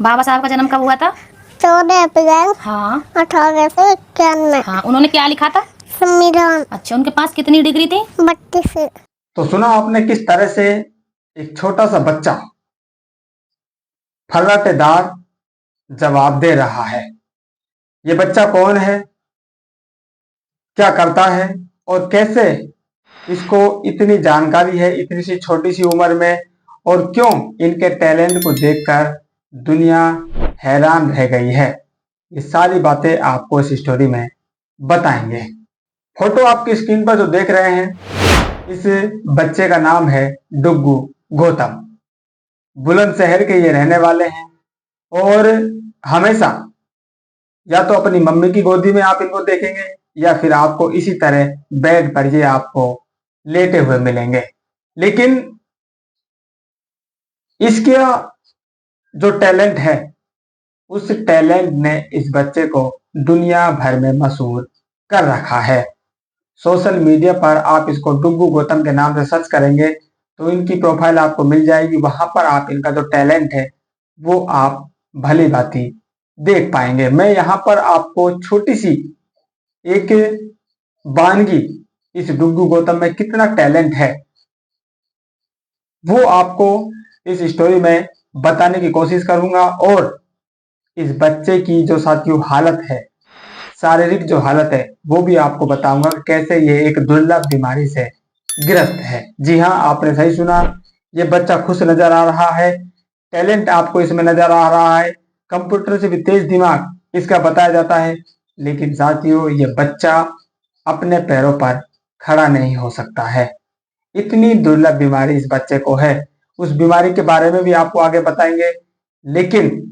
बाबा साहब का जन्म कब हुआ था? 14 अप्रैल हाँ 1891। हाँ, उन्होंने क्या लिखा था? संविधान। अच्छा, उनके पास कितनी डिग्री थी? 32। तो सुना आपने किस तरह से एक छोटा सा बच्चा फर्राटेदार जवाब दे रहा है। ये बच्चा कौन है, क्या करता है और कैसे इसको इतनी जानकारी है इतनी सी छोटी सी उम्र में, और क्यों इनके टैलेंट को देखकर दुनिया हैरान रह गई है। ये सारी बातें आपको इस स्टोरी में बताएंगे। फोटो आपकी स्क्रीन पर जो देख रहे हैं, इस बच्चे का नाम है डुग्गू गौतम। बुलंदशहर के ये रहने वाले हैं और हमेशा या तो अपनी मम्मी की गोदी में आप इनको देखेंगे या फिर आपको इसी तरह बेड पर ये आपको लेटे हुए मिलेंगे। लेकिन इसका जो टैलेंट है, उस टैलेंट ने इस बच्चे को दुनिया भर में मशहूर कर रखा है। सोशल मीडिया पर आप इसको डुग्गू गौतम के नाम से सर्च करेंगे तो इनकी प्रोफाइल आपको मिल जाएगी। वहां पर आप इनका जो टैलेंट है वो आप भली भांति देख पाएंगे। मैं यहाँ पर आपको छोटी सी एक वानगी, इस डुग्गू गौतम में कितना टैलेंट है वो आपको इस स्टोरी में बताने की कोशिश करूंगा। और इस बच्चे की जो साथियों हालत है, शारीरिक जो हालत है, वो भी आपको बताऊंगा कैसे ये एक दुर्लभ बीमारी से ग्रस्त है। जी हाँ, आपने सही सुना, ये बच्चा खुश नजर आ रहा है। टैलेंट आपको इसमें नजर आ रहा है। कंप्यूटर से भी तेज दिमाग इसका बताया जाता है। लेकिन साथियों, ये बच्चा अपने पैरों पर खड़ा नहीं हो सकता है। इतनी दुर्लभ बीमारी इस बच्चे को है। उस बीमारी के बारे में भी आपको आगे बताएंगे। लेकिन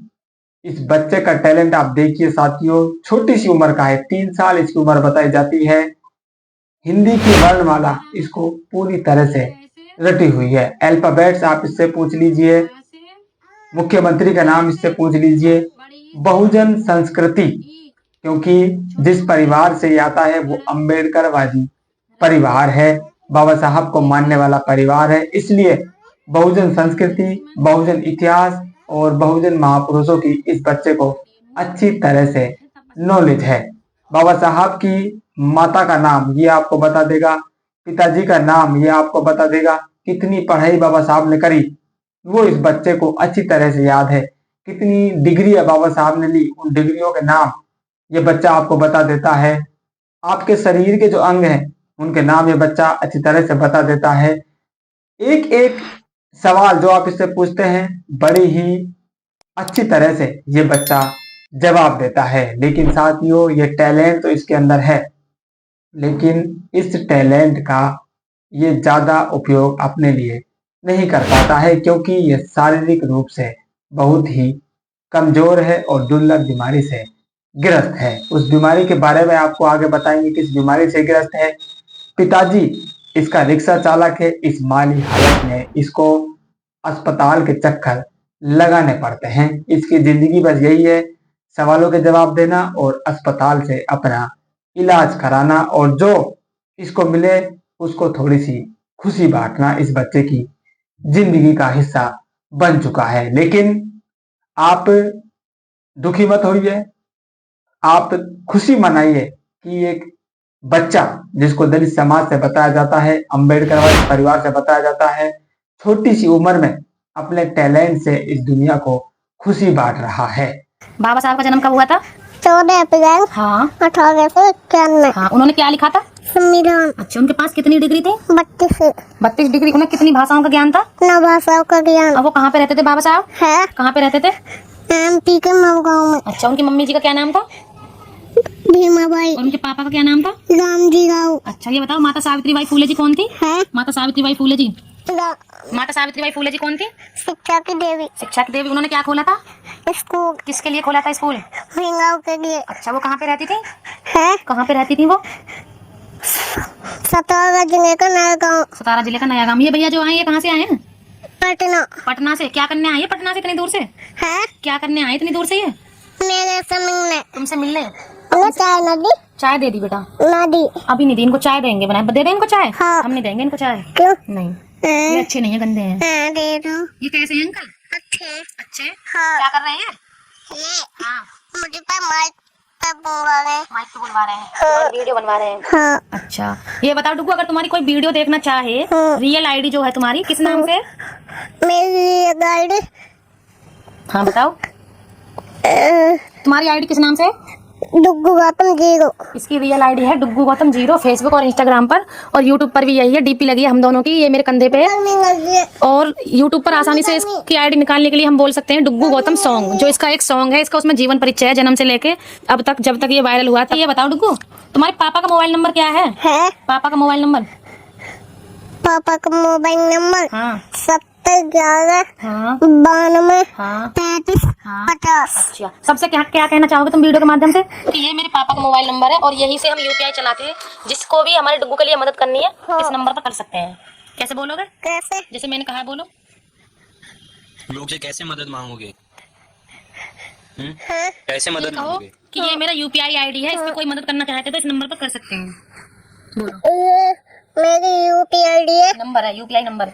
इस बच्चे का टैलेंट आप देखिए साथियों, छोटी सी उम्र का है, 3 साल इसकी उम्र बताई जाती है। हिंदी की वर्णमाला इसको पूरी तरह से रटी हुई है। अल्फाबेट्स आप इससे पूछ लीजिए, मुख्यमंत्री का नाम इससे पूछ लीजिए, बहुजन संस्कृति, क्योंकि जिस परिवार से ये आता है वो अम्बेडकरवादी परिवार है, बाबा साहब को मानने वाला परिवार है। इसलिए बहुजन संस्कृति, बहुजन इतिहास और बहुजन महापुरुषों की इस बच्चे को अच्छी तरह से नॉलेज है। बाबा साहब की माता का नाम ये आपको बता देगा, पिताजी का नाम ये आपको बता देगा, कितनी पढ़ाई बाबा साहब ने करी वो इस बच्चे को अच्छी तरह से याद है। कितनी डिग्री बाबा साहब ने ली, उन डिग्रियों के नाम ये बच्चा आपको बता देता है। आपके शरीर के जो अंग हैं उनके नाम ये बच्चा अच्छी तरह से बता देता है। एक एक सवाल जो आप इससे पूछते हैं बड़ी ही अच्छी तरह से ये बच्चा जवाब देता है। लेकिन साथियों, ये टैलेंट तो इसके अंदर है, लेकिन इस टैलेंट का ये ज्यादा उपयोग अपने लिए नहीं कर पाता है, क्योंकि ये शारीरिक रूप से बहुत ही कमजोर है और दुर्लभ बीमारी से ग्रस्त है। उस बीमारी के बारे में आपको आगे बताएंगे किस बीमारी से ग्रस्त है। पिताजी इसका रिक्शा चालक है। इस माली हालत में इसको अस्पताल के चक्कर लगाने पड़ते हैं। इसकी जिंदगी बस यही है, सवालों के जवाब देना और अस्पताल से अपना इलाज कराना, और जो इसको मिले उसको थोड़ी सी खुशी बांटना इस बच्चे की जिंदगी का हिस्सा बन चुका है। लेकिन आप दुखी मत होइए, आप खुशी मनाइए कि एक बच्चा जिसको दलित समाज से बताया जाता है, अम्बेडकर परिवार से बताया जाता है, छोटी सी उम्र में अपने टैलेंट से इस दुनिया को खुशी बांट रहा है। बाबा साहब का जन्म कब हुआ था? 14 अप्रैल हाँ 1891। हाँ, उन्होंने क्या लिखा था? संविधान। अच्छा, उनके पास कितनी डिग्री थी? 32। 32 डिग्री। उन्हें कितनी भाषाओं का ज्ञान था? 9 भाषाओं का ज्ञान अब वो कहाँ पे रहते थे बाबा साहब? है। कहाँ पे रहते थे? MP के नौगांव में। अच्छा, उनकी मम्मी जी का क्या नाम था? भीमाबाई। और उनके पापा का क्या नाम था? रामजी राव। अच्छा, ये बताओ, माता सावित्रीबाई फूले जी कौन थी? है। माता सावित्रीबाई फूले जी रा- माता सावित्रीबाई फूले जी कौन थी? शिक्षा की देवी। शिक्षा की देवी। उन्होंने क्या खोला था? स्कूल। किसके लिए खोला था स्कूल? महिलाओं के लिए। अच्छा, वो कहाँ पे रहती थी? है। कहाँ पे रहती थी वो? सतारा जिले का नया गाँव। सतारा जिले का नया गांव। ये भैया जो आए, ये कहाँ से आए हैं? पटना। पटना से। क्या करने आए हैं पटना से इतनी दूर से? है। क्या करने आए इतनी दूर से? ये मेरे से मिलने। तुमसे मिलने? उन्हें चाय न दी। चाय दे दी बेटा? ना दी। अभी नहीं दी, इनको चाय देंगे बनाए। दे दें इनको चाय? हाँ। हम नहीं देंगे इनको चाय। क्यों? नहीं, ये अच्छे नहीं है, गंदे हैं। हाँ, दे दो। ये कैसे हैं अंकल? अच्छे अच्छे अच्छे हाँ क्या कर रहे हैं? ये हाँ मुझे पर माइक पे बोल रहे हैं माइक पे बुलवा रहे हैं, हाँ वीडियो बनवा रहे हैं। हाँ अच्छा ये बताओ डुगू, अगर तुम्हारी कोई वीडियो देखना चाहे, हाँ। रियल आईडी जो है तुम्हारी किस नाम से? मेरी गाड़ी हाँ बताओ, तुम्हारी आईडी किस नाम से? डुग्गू गौतम 0। इसकी रियल आईडी है डुग्गू गौतम 0, फेसबुक और इंस्टाग्राम पर, और यूट्यूब पर भी यही है। डीपी लगी है हम दोनों की, ये मेरे कंधे पे है। और यूट्यूब पर आसानी से इसकी आईडी निकालने के लिए हम बोल सकते हैं डुग्गू गौतम सॉन्ग, जो इसका एक सॉन्ग है। इसका उसमें जीवन परिचय है, जन्म से लेके अब तक, जब तक ये वायरल हुआ था। ये बताओ डुग्गू, तुम्हारे पापा का मोबाइल नंबर क्या है? पापा का मोबाइल नंबर? पापा का मोबाइल नंबर हाँ 7011 हाँ 92 हाँ 33 हाँ 50। अच्छा, सबसे क्या क्या कहना चाहोगे तुम वीडियो के माध्यम से? कि ये मेरे पापा का मोबाइल नंबर है और यहीं से हम यूपीआई चलाते हैं। जिसको भी हमारे डुग्गू के लिए मदद करनी है इस नंबर पर कर सकते हैं। कैसे बोलोगे? कैसे? जैसे मैंने कहा, बोलो। लोग से कैसे मदद मांगोगे? हाँ कैसे मदद कहो मांगोगे? कि ये मेरा यूपीआई आईडी है, इस पे कोई मदद करना चाहते तो इस नंबर पर कर सकते हैं। बोलो। ये मेरी यूपीआई है नंबर है, यूपीआई नंबर।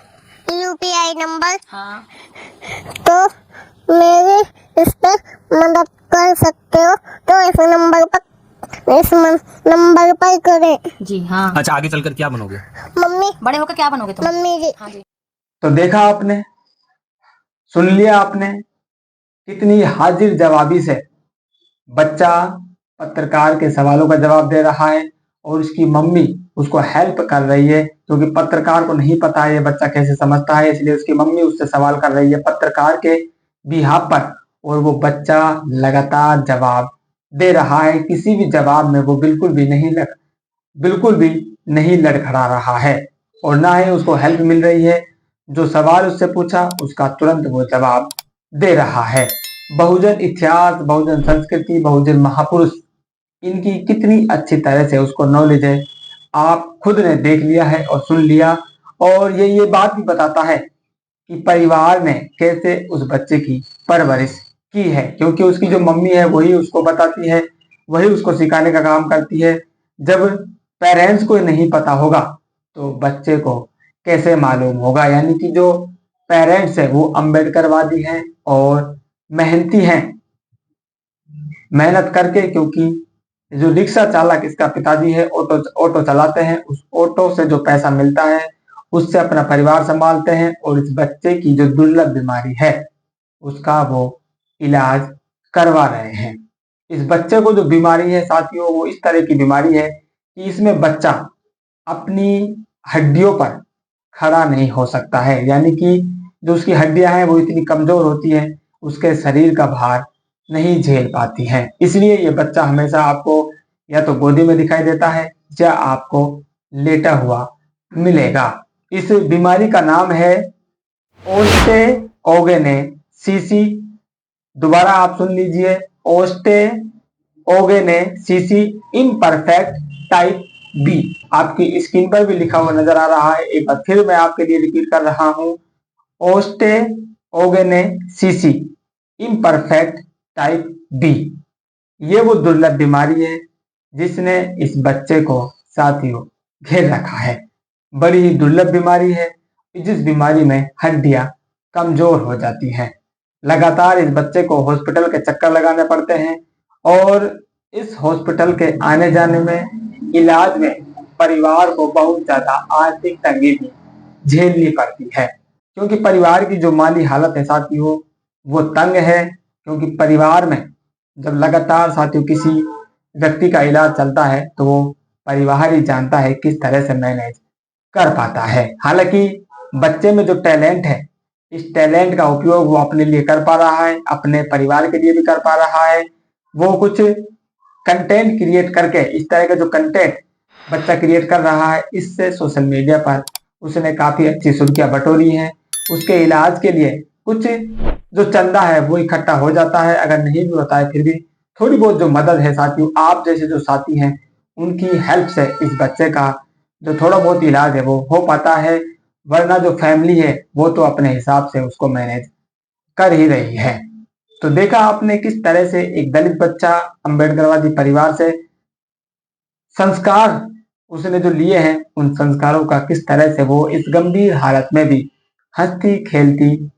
यूपीआई नंबर हाँ तो मेरी इस पर मदद कर सकते हो तो इस नंबर पर करें। जी हाँ। अच्छा आगे चलकर क्या बनोगे? मम्मी बड़े होकर क्या बनोगे तुम? मम्मी जी हाँ जी। तो देखा आपने, सुन लिया आपने, कितनी हाजिर जवाबी से बच्चा पत्रकार के सवालों का जवाब दे रहा है और उसकी मम्मी उसको हेल्प कर रही है, क्योंकि पत्रकार को नहीं पता है ये बच्चा कैसे समझता है, इसलिए उसकी मम्मी उससे सवाल कर रही है पत्रकार के बिहाफ पर, और वो बच्चा लगातार जवाब दे रहा है। किसी भी जवाब में वो बिल्कुल भी नहीं लड़खड़ा रहा है, और ना ही उसको हेल्प मिल रही है। जो सवाल उससे पूछा उसका तुरंत वो जवाब दे रहा है। बहुजन इतिहास, बहुजन संस्कृति, बहुजन महापुरुष, इनकी कितनी अच्छी तरह से उसको नॉलेज है, आप खुद ने देख लिया है और सुन लिया। और ये बात भी बताता है कि परिवार ने कैसे उस बच्चे की परवरिश की है, क्योंकि उसकी जो मम्मी है वही उसको बताती है, वही उसको सिखाने का काम करती है। जब पेरेंट्स को नहीं पता होगा तो बच्चे को कैसे मालूम होगा। यानी कि जो पेरेंट्स है वो अम्बेडकरवादी हैं और मेहनती हैं, मेहनत करके, क्योंकि जो रिक्शा चालक इसका पिताजी है, ऑटो चलाते हैं, उस ऑटो से जो पैसा मिलता है उससे अपना परिवार संभालते हैं, और इस बच्चे की जो दुर्लभ बीमारी है उसका वो इलाज करवा रहे हैं। इस बच्चे को जो बीमारी है साथियों, वो इस तरह की बीमारी है कि इसमें बच्चा अपनी हड्डियों पर खड़ा नहीं हो सकता है। यानी कि जो उसकी हड्डियां हैं वो इतनी कमजोर होती हैं, उसके शरीर का भार नहीं झेल पाती हैं। इसलिए ये बच्चा हमेशा आपको या तो गोदी में दिखाई देता है या आपको लेटा हुआ मिलेगा। इस बीमारी का नाम है ओस्टेओगेनेसिस। दोबारा आप सुन लीजिए, ओस्टेओगेनेसिस इम्परफेक्ट टाइप बी। आपकी स्क्रीन पर भी लिखा हुआ नजर आ रहा है, एक बार फिर मैं आपके लिए रिपीट कर रहा हूं, ओस्टेओगेनेसिस इम्परफेक्ट टाइप बी। ये वो दुर्लभ बीमारी है जिसने इस बच्चे को साथियों घेर रखा है। बड़ी ही दुर्लभ बीमारी है, जिस बीमारी में हड्डियां कमजोर हो जाती हैं। लगातार इस बच्चे को हॉस्पिटल के चक्कर लगाने पड़ते हैं, और इस हॉस्पिटल के आने जाने में, इलाज में परिवार को बहुत ज्यादा आर्थिक तंगी भी झेलनी पड़ती है, क्योंकि परिवार की जो माली हालत है साथियों वो तंग है। क्योंकि परिवार में जब लगातार साथियों किसी व्यक्ति का इलाज चलता है तो वो परिवार ही जानता है किस तरह से मैनेज कर पाता है। हालांकि बच्चे में जो टैलेंट है, इस टैलेंट का उपयोग वो अपने लिए कर पा रहा है, अपने परिवार के लिए भी कर पा रहा है। वो कुछ कंटेंट क्रिएट करके, इस तरह का जो कंटेंट बच्चा क्रिएट कर रहा है, इससे सोशल मीडिया पर उसने काफी अच्छी सुर्खियां बटोरी हैं। उसके इलाज के लिए कुछ जो चंदा है वो इकट्ठा हो जाता है, अगर नहीं भी होता है फिर भी थोड़ी बहुत जो मदद है साथियों, आप जैसे जो साथी हैं उनकी हेल्प से इस बच्चे का जो थोड़ा बहुत इलाज है वो हो पाता है। वरना जो फैमिली है वो तो अपने हिसाब से उसको मैनेज कर ही रही है। तो देखा आपने किस तरह से एक दलित बच्चा अम्बेडकरवादी परिवार से संस्कार उसने जो लिए हैं, उन संस्कारों का किस तरह से वो इस गंभीर हालत में भी हंसती खेलती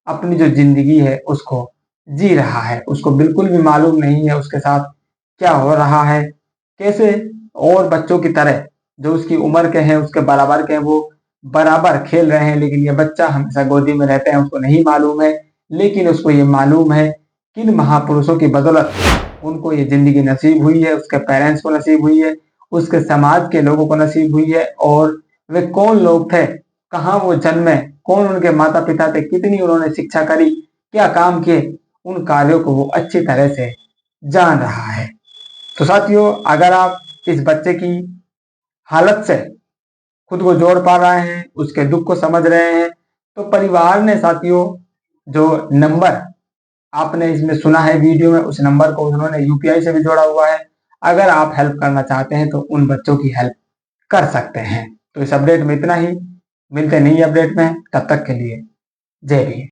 अपनी जो जिंदगी है उसको जी रहा है। उसको बिल्कुल भी मालूम नहीं है उसके साथ क्या हो रहा है, कैसे और बच्चों की तरह जो उसकी उम्र के हैं, उसके बराबर के हैं, वो बराबर खेल रहे हैं, लेकिन ये बच्चा हमेशा गोदी में रहते हैं, उसको नहीं मालूम है। लेकिन उसको ये मालूम है किन महापुरुषों की बदौलत उनको ये जिंदगी नसीब हुई है, उसके पेरेंट्स को नसीब हुई है, उसके समाज के लोगों को नसीब हुई है, और वे कौन लोग थे, कहाँ वो जन्मे, कौन उनके माता पिता थे, कितनी उन्होंने शिक्षा करी, क्या काम किए, उन कार्यों को वो अच्छी तरह से जान रहा है। तो साथियों, अगर आप इस बच्चे की हालत से खुद को जोड़ पा रहे हैं, उसके दुख को समझ रहे हैं, तो परिवार ने साथियों जो नंबर आपने इसमें सुना है वीडियो में, उस नंबर को उन्होंने यूपीआई से भी जोड़ा हुआ है। अगर आप हेल्प करना चाहते हैं तो उन बच्चों की हेल्प कर सकते हैं। तो इस अपडेट में इतना ही, मिलते नहीं अपडेट में, तब तक के लिए जय भीम।